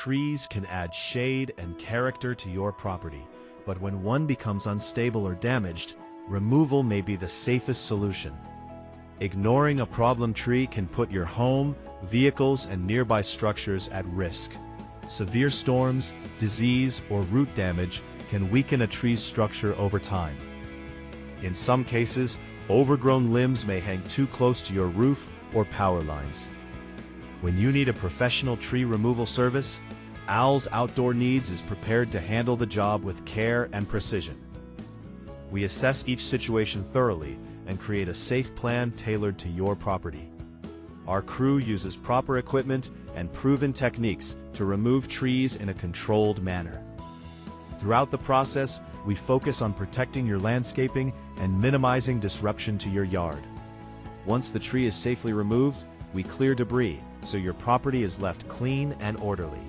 trees can add shade and character to your property, but when one becomes unstable or damaged, removal may be the safest solution. Ignoring a problem tree can put your home, vehicles, and nearby structures at risk. Severe storms, disease, or root damage can weaken a tree's structure over time. In some cases, overgrown limbs may hang too close to your roof or power lines. When you need a professional tree removal service, Owl's Outdoor Needs is prepared to handle the job with care and precision. We assess each situation thoroughly and create a safe plan tailored to your property. Our crew uses proper equipment and proven techniques to remove trees in a controlled manner. Throughout the process, we focus on protecting your landscaping and minimizing disruption to your yard. Once the tree is safely removed, we clear debris so your property is left clean and orderly.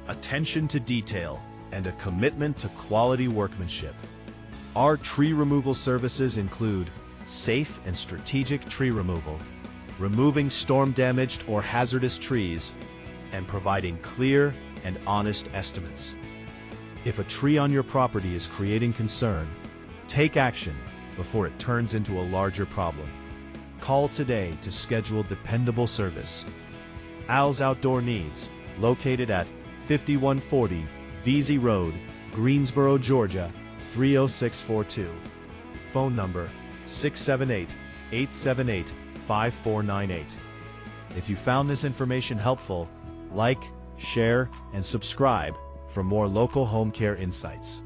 Attention to detail and a commitment to quality workmanship. Our tree removal services include safe and strategic tree removal, removing storm-damaged or hazardous trees, and providing clear and honest estimates. If a tree on your property is creating concern, take action before it turns into a larger problem. Call today to schedule dependable service. Owl's Outdoor Needs, located at 5140 VZ Road, Greensboro, Georgia, 30642. Phone number 678-878-5498. If you found this information helpful, like, share, and subscribe for more local home care insights.